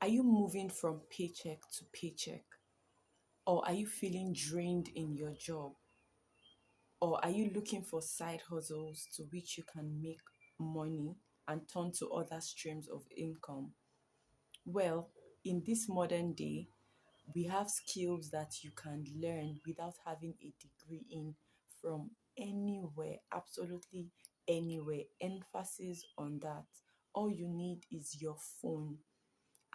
Are you moving from paycheck to paycheck? Or are you feeling drained in your job? Or are you looking for side hustles to which you can make money and turn to other streams of income? Well, in this modern day, we have skills that you can learn without having a degree in from anywhere, absolutely anywhere. Emphasis on that. All you need is your phone,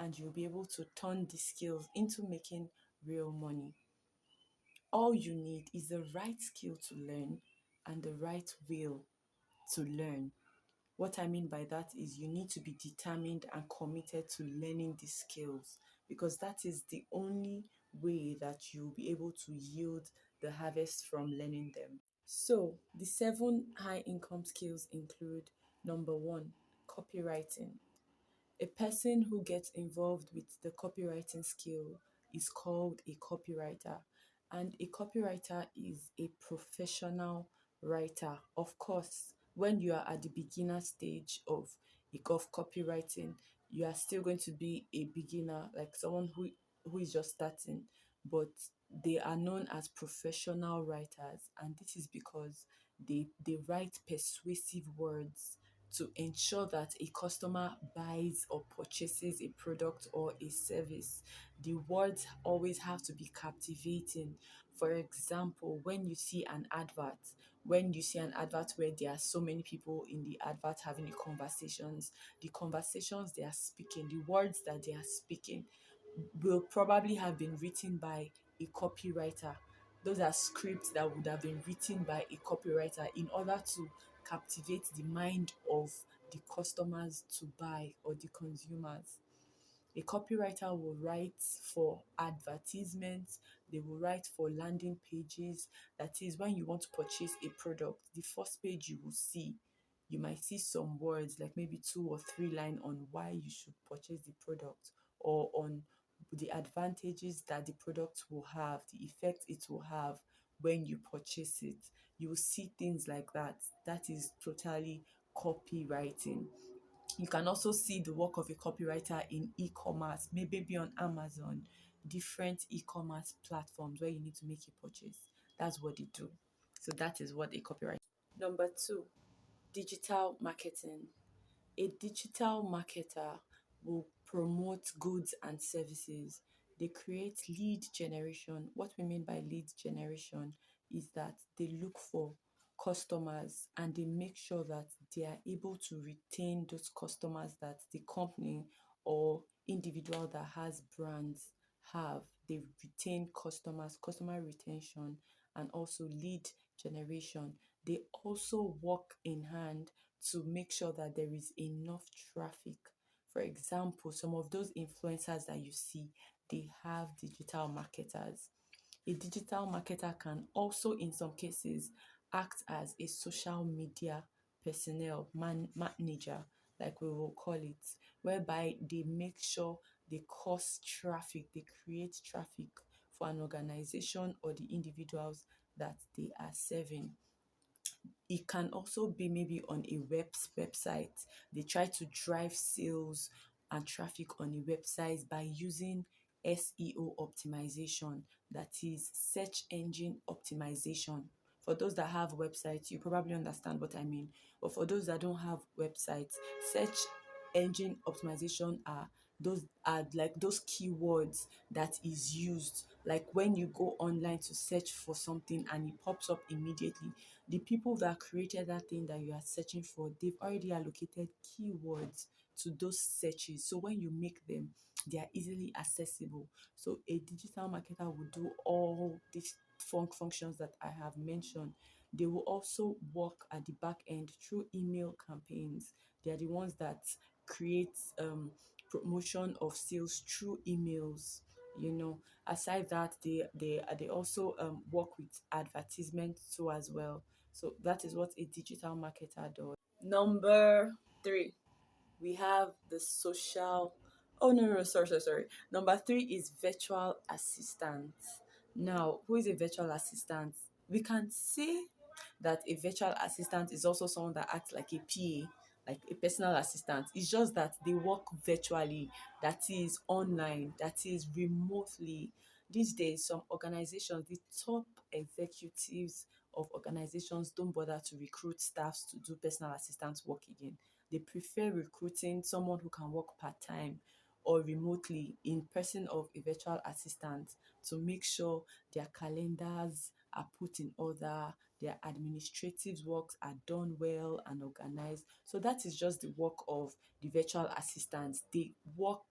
and you'll be able to turn these skills into making real money. All you need is the right skill to learn and the right will to learn. What I mean by that is you need to be determined and committed to learning these skills, because that is the only way that you'll be able to yield the harvest from learning them. So, the seven high income skills include: number one, copywriting. A person who gets involved with the copywriting skill is called a copywriter, and a copywriter is a professional writer. Of course, when you are at the beginner stage of copywriting, you are still going to be a beginner, like someone who is just starting, but they are known as professional writers, and this is because they write persuasive words to ensure that a customer buys or purchases a product or a service. The words always have to be captivating. For example, when you see an advert where there are so many people in the advert having the conversations they are speaking, the words that they are speaking will probably have been written by a copywriter. Those are scripts that would have been written by a copywriter in order to captivate the mind of the customers to buy, or the consumers. A copywriter will write for advertisements, they will write for landing pages. That is, when you want to purchase a product, the first page you will see, you might see some words like maybe 2 or 3 lines on why you should purchase the product, or on the advantages that the product will have, the effect it will have when you purchase it. You will see things like that. That is totally copywriting. You can also see the work of a copywriter in e-commerce, maybe on Amazon, different e-commerce platforms where you need to make a purchase. That's what they do. So that is what a copywriter. Number two, digital marketing. A digital marketer will promote goods and services. They create lead generation. What we mean by lead generation is that they look for customers and they make sure that they are able to retain those customers that the company or individual that has brands have. They retain customers, customer retention, and also lead generation. They also work in hand to make sure that there is enough traffic. For example, some of those influencers that you see, they have digital marketers. A digital marketer can also, in some cases, act as a social media manager, like we will call it, whereby they make sure they cause traffic, they create traffic for an organization or the individuals that they are serving. It can also be maybe on a website. They try to drive sales and traffic on a website by using SEO optimization, that is search engine optimization. For those that have websites, you probably understand what I mean. But for those that don't have websites, search engine optimization are like those keywords that is used, like when you go online to search for something and it pops up immediately. The people that created that thing that you are searching for, they've already allocated keywords to those searches. So when you make them, they are easily accessible. So a digital marketer will do all these functions that I have mentioned. They will also work at the back end through email campaigns. They are the ones that create promotion of sales through emails. Aside that, they also work with advertisements too as well. So that is what a digital marketer does. Number three, we have the social. Oh, no, no, sorry. Number three is virtual assistant. Now, who is a virtual assistant? We can say that a virtual assistant is also someone that acts like a PA. like a personal assistant. It's just that they work virtually, that is online, that is remotely. These days, some organizations, the top executives of organizations don't bother to recruit staffs to do personal assistant work again. They prefer recruiting someone who can work part-time or remotely in person of a virtual assistant to make sure their calendars are put in order, their administrative works are done well and organized. So that is just the work of the virtual assistants. They work,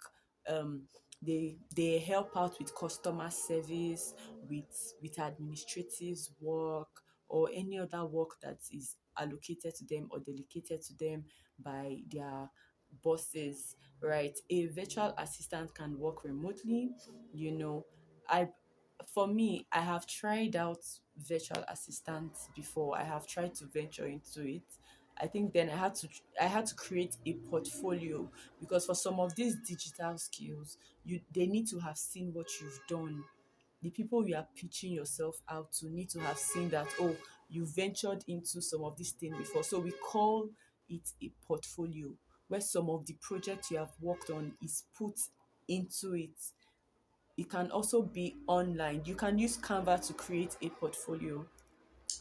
um, they help out with customer service, with administrative work, or any other work that is allocated to them or delegated to them by their bosses, right? A virtual assistant can work remotely. You know, I for me, I have tried out virtual assistants before. I have tried to venture into it. I think then I had to create a portfolio, because for some of these digital skills, they need to have seen what you've done. The people you are pitching yourself out to need to have seen that, oh, you ventured into some of these things before. So we call it a portfolio, where some of the projects you have worked on is put into it. It can also be online. You can use Canva to create a portfolio.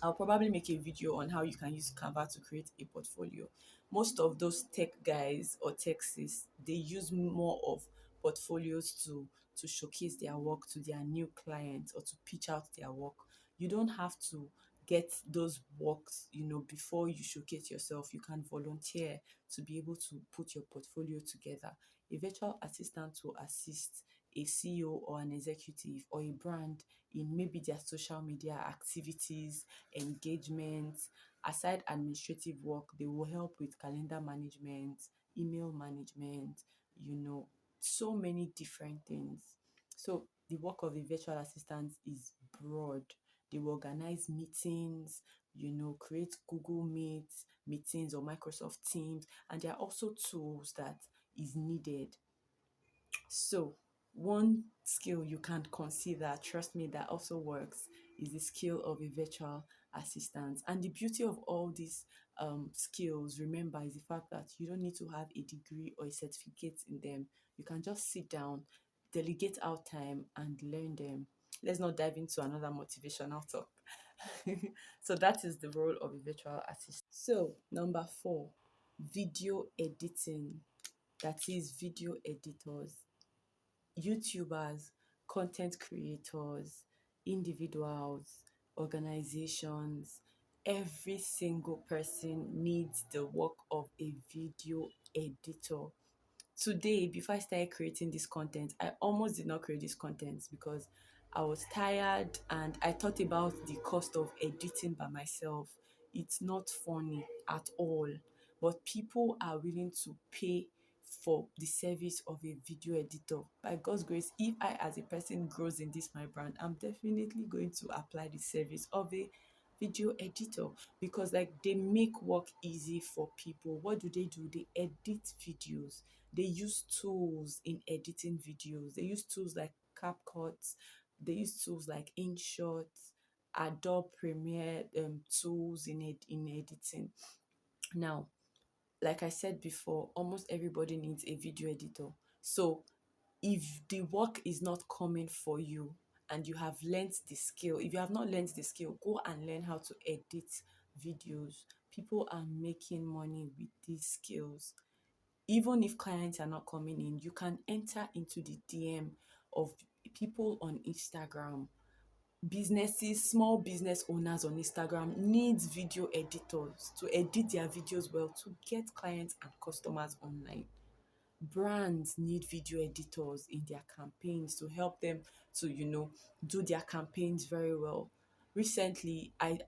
I'll probably make a video on how you can use Canva to create a portfolio. Most of those tech guys or techies, they use more of portfolios to showcase their work to their new clients or to pitch out their work. You don't have to get those works, before you showcase yourself. You can volunteer to be able to put your portfolio together. A virtual assistant will assist a CEO or an executive or a brand in maybe their social media activities, engagements. Aside administrative work, they will help with calendar management, email management, so many different things. So the work of a virtual assistant is broad. They will organize meetings, create Google Meets meetings or Microsoft Teams, and there are also tools that is needed. So, one skill you can consider, trust me, that also works, is the skill of a virtual assistant. And the beauty of all these skills, remember, is the fact that you don't need to have a degree or a certificate in them. You can just sit down, delegate out time, and learn them. Let's not dive into another motivational talk. So, that is the role of a virtual assistant. So, number four, video editing, that is, video editors. YouTubers, content creators, individuals, organizations, every single person needs the work of a video editor. Today, before I started creating this content, I almost did not create this content because I was tired and I thought about the cost of editing by myself. It's not funny at all, but people are willing to pay for the service of a video editor. By God's grace, if I as a person grows in this my brand, I'm definitely going to apply the service of a video editor, because like they make work easy for people. What do? They edit videos. They use tools in editing videos. They use tools like CapCut. They use tools like InShot, Adobe Premiere, tools in editing. Now, like I said before, almost everybody needs a video editor. So if the work is not coming for you and you have learnt the skill, if you have not learnt the skill, go and learn how to edit videos. People are making money with these skills. Even if clients are not coming in, you can enter into the DM of people on Instagram. Businesses, small business owners on Instagram needs video editors to edit their videos well to get clients and customers online. Brands need video editors in their campaigns to help them to do their campaigns very well. Recently, I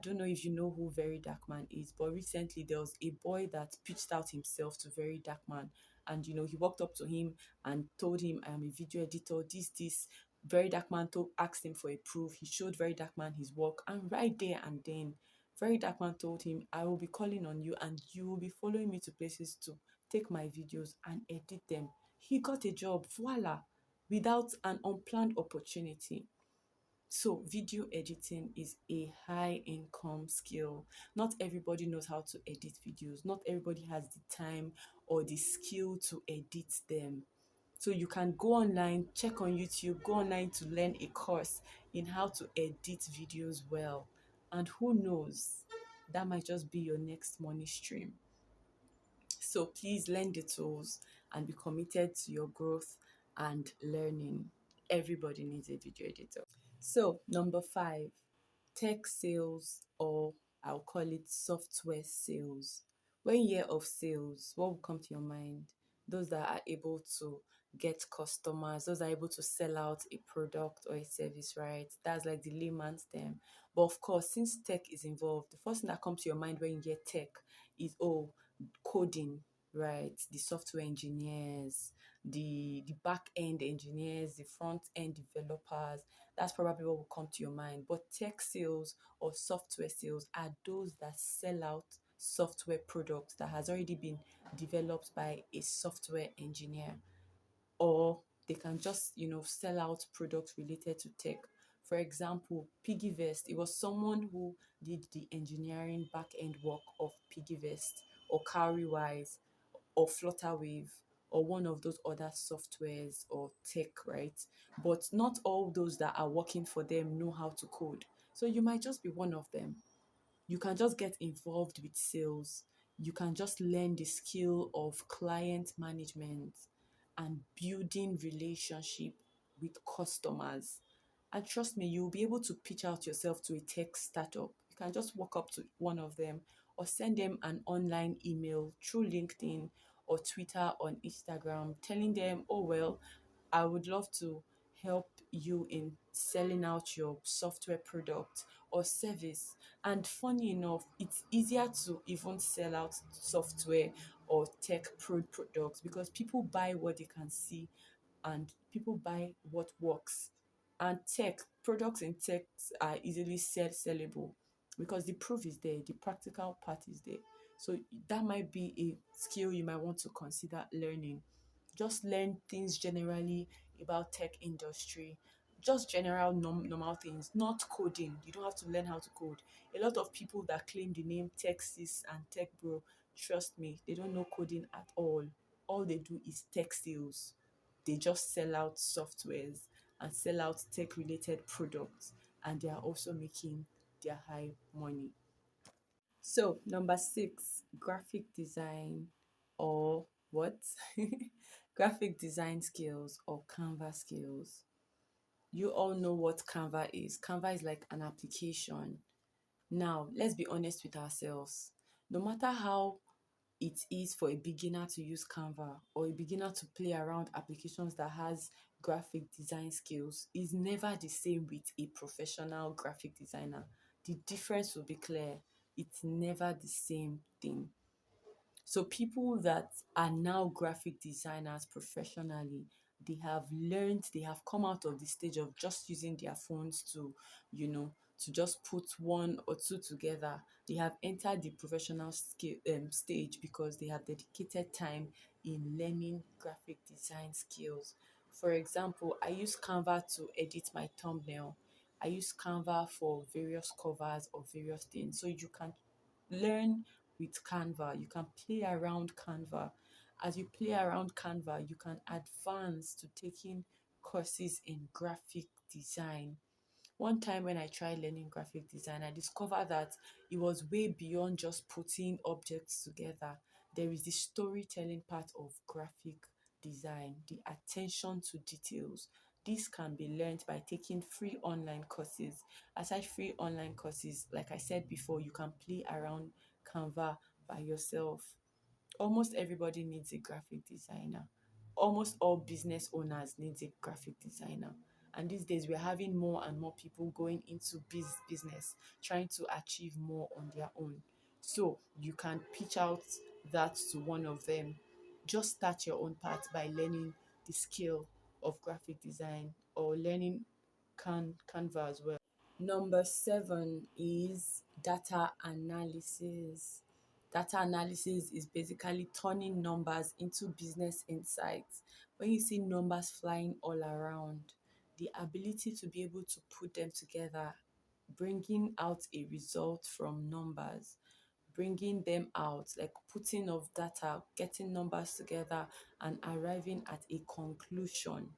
don't know if you know who Very Dark Man is, but recently there was a boy that pitched out himself to Very Dark Man, and he walked up to him and told him, I am a video editor, this. Very Dark Man asked him for a proof. He showed Very Dark Man his work, and right there and then Very Dark Man told him, I will be calling on you and you will be following me to places too, take my videos and edit them. He got a job, voila, without an unplanned opportunity. So, video editing is a high income skill. Not everybody knows how to edit videos. Not everybody has the time or the skill to edit them. So, you can go online, check on YouTube, go online to learn a course in how to edit videos well. And who knows, that might just be your next money stream. So, please learn the tools and be committed to your growth and learning. Everybody needs a video editor. So, number five, tech sales, or I'll call it software sales. When you hear of sales, what will come to your mind? Those that are able to get customers, those that are able to sell out a product or a service, right? That's like the layman's term. But of course, since tech is involved, the first thing that comes to your mind when you hear tech is, oh, coding, right? The software engineers, the back end engineers, the front end developers. That's probably what will come to your mind. But tech sales or software sales are those that sell out software products that has already been developed by a software engineer, or they can just sell out products related to tech. For example, Piggyvest, it was someone who did the engineering back end work of Piggyvest or Cowrywise or Flutterwave or one of those other softwares or tech, right? But not all those that are working for them know how to code. So you might just be one of them. You can just get involved with sales. You can just learn the skill of client management and building relationship with customers. And trust me, you'll be able to pitch out yourself to a tech startup. You can just walk up to one of them or send them an online email through LinkedIn or Twitter on Instagram telling them, oh, well, I would love to help you in selling out your software product or service. And funny enough, it's easier to even sell out software or tech products because people buy what they can see and people buy what works. And tech products in tech are easily sellable because the proof is there, the practical part is there. So that might be a skill you might want to consider learning. Just learn things generally about tech industry, just general normal things, not coding. You don't have to learn how to code. A lot of people that claim the name tech sis and tech bro, trust me, they don't know coding at all they do is tech sales. They just sell out softwares and sell out tech related products, and they are also making their high money. So, number six, graphic design, or what? Graphic design skills or Canva skills. You all know what Canva is. Canva is like an application. Now, let's be honest with ourselves. No matter how it is for a beginner to use Canva or a beginner to play around applications that has graphic design skills, is never the same with a professional graphic designer. The difference will be clear. It's never the same thing. So people that are now graphic designers professionally, they have learned, they have come out of the stage of just using their phones to, to just put one or two together. They have entered the professional stage because they have dedicated time in learning graphic design skills. For example, I use Canva to edit my thumbnail. I use Canva for various covers of various things. So you can learn with Canva. You can play around Canva. As you play around Canva, you can advance to taking courses in graphic design. One time when I tried learning graphic design, I discovered that it was way beyond just putting objects together. There is the storytelling part of graphic design, the attention to details. This can be learned by taking free online courses. Aside free online courses, like I said before, you can play around Canva by yourself. Almost everybody needs a graphic designer. Almost all business owners needs a graphic designer. And these days we're having more and more people going into business, trying to achieve more on their own. So you can pitch out that to one of them. Just start your own path by learning the skill of graphic design or learning Canva as well. Number seven is data analysis. Data analysis is basically turning numbers into business insights. When you see numbers flying all around, the ability to be able to put them together, bringing out a result from numbers, bringing them out, like putting of data, getting numbers together and arriving at a conclusion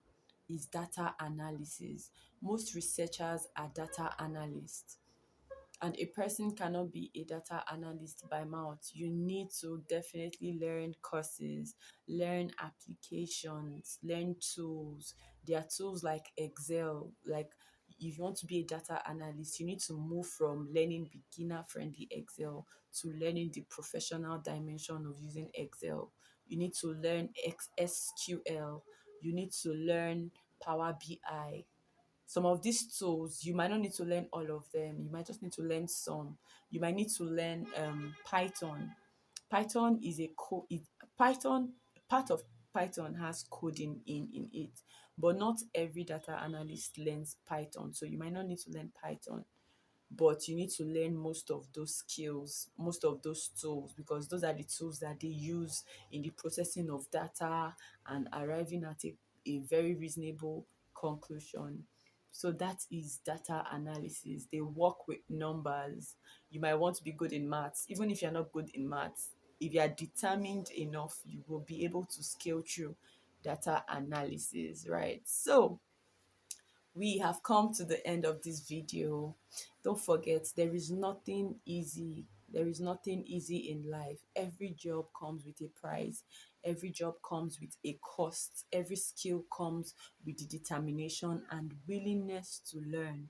is data analysis. Most researchers are data analysts, and a person cannot be a data analyst by mouth. You need to definitely learn courses, learn applications, learn tools. There are tools like Excel. Like, if you want to be a data analyst, you need to move from learning beginner friendly Excel to learning the professional dimension of using Excel. You need to learn SQL. You need to learn Power BI. Some of these tools, you might not need to learn all of them. You might just need to learn some. You might need to learn Python. Python is a Python, part of Python has coding in it, but not every data analyst learns Python. So you might not need to learn Python, but you need to learn most of those skills, most of those tools, because those are the tools that they use in the processing of data and arriving at a very reasonable conclusion. So that is data analysis. They work with numbers. You might want to be good in maths. Even if you're not good in maths, if you are determined enough, you will be able to scale through data analysis, right? So we have come to the end of this video. Don't forget, there is nothing easy. There is nothing easy in life. Every job comes with a price. Every job comes with a cost. Every skill comes with the determination and willingness to learn.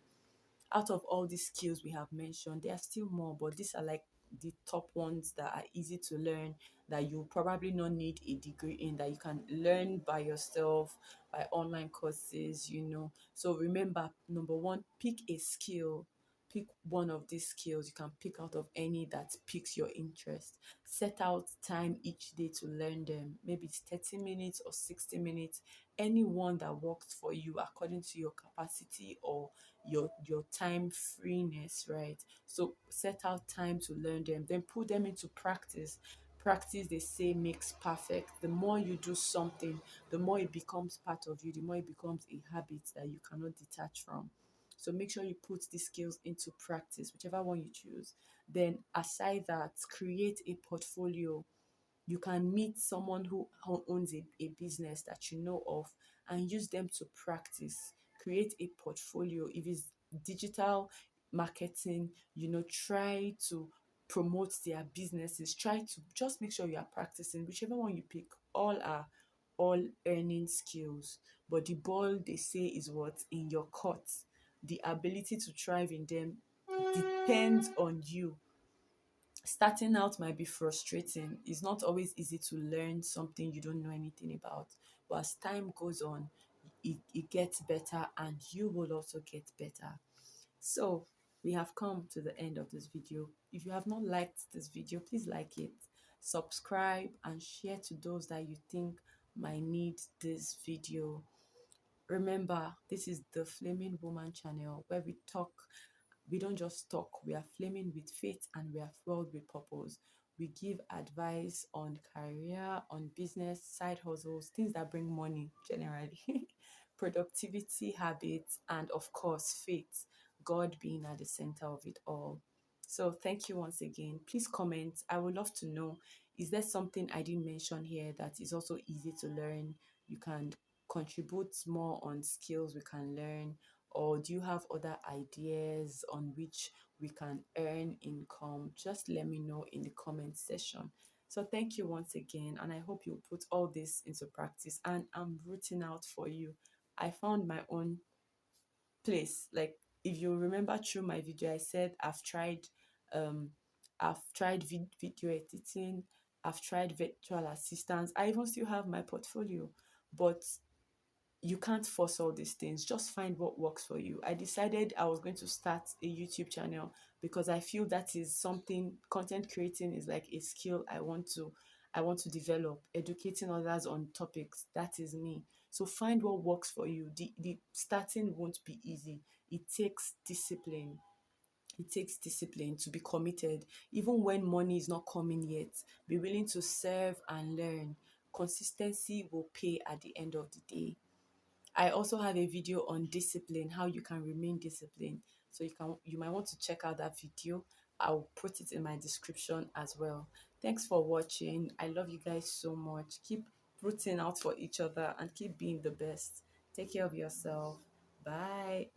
Out of all these skills we have mentioned, there are still more, but these are like the top ones that are easy to learn, that you probably not need a degree in, that you can learn by yourself, by online courses, you know. So remember, number one, pick a skill. Pick one of these skills. You can pick out of any that piques your interest. Set out time each day to learn them. Maybe it's 30 minutes or 60 minutes. Any one that works for you according to your capacity or your time freeness, right? So set out time to learn them, then put them into practice. Practice, they say, makes perfect. The more you do something, the more it becomes part of you, the more it becomes a habit that you cannot detach from. So make sure you put these skills into practice, whichever one you choose. Then aside that, create a portfolio. You can meet someone who owns a business that you know of and use them to practice. Create a portfolio. If it's digital marketing, you know, try to promote their businesses. Try to just make sure you are practicing. Whichever one you pick, all earning skills. But the ball, they say, is what? In your court. The ability to thrive in them depends on you. Starting out might be frustrating. It's not always easy to learn something you don't know anything about. But as time goes on, it gets better and you will also get better. So we have come to the end of this video. If you have not liked this video, please like it, subscribe, and share to those that you think might need this video. Remember, this is the Flaming Woman channel where we don't just talk, we are flaming with faith and we are fueled with purpose. We give advice on career, on business, side hustles, things that bring money generally, productivity habits, and of course, faith, God being at the center of it all. So, thank you once again. Please comment. I would love to know, is there something I didn't mention here that is also easy to learn? You can contribute more on skills we can learn, or do you have other ideas on which we can earn income? Just let me know in the comment section. So thank you once again, and I hope you put all this into practice, and I'm rooting out for you. I found my own place. Like, if you remember through my video, I said um video editing, I've tried virtual assistants, I even still have my portfolio. But you can't force all these things. Just find what works for you. I decided I was going to start a YouTube channel because I feel that is something. Content creating is like a skill I want to develop. Educating others on topics, that is me. So find what works for you. The starting won't be easy. It takes discipline. It takes discipline to be committed, even when money is not coming yet. Be willing to serve and learn. Consistency will pay at the end of the day. I also have a video on discipline, how you can remain disciplined. So you might want to check out that video. I'll put it in my description as well. Thanks for watching. I love you guys so much. Keep rooting out for each other and keep being the best. Take care of yourself. Bye.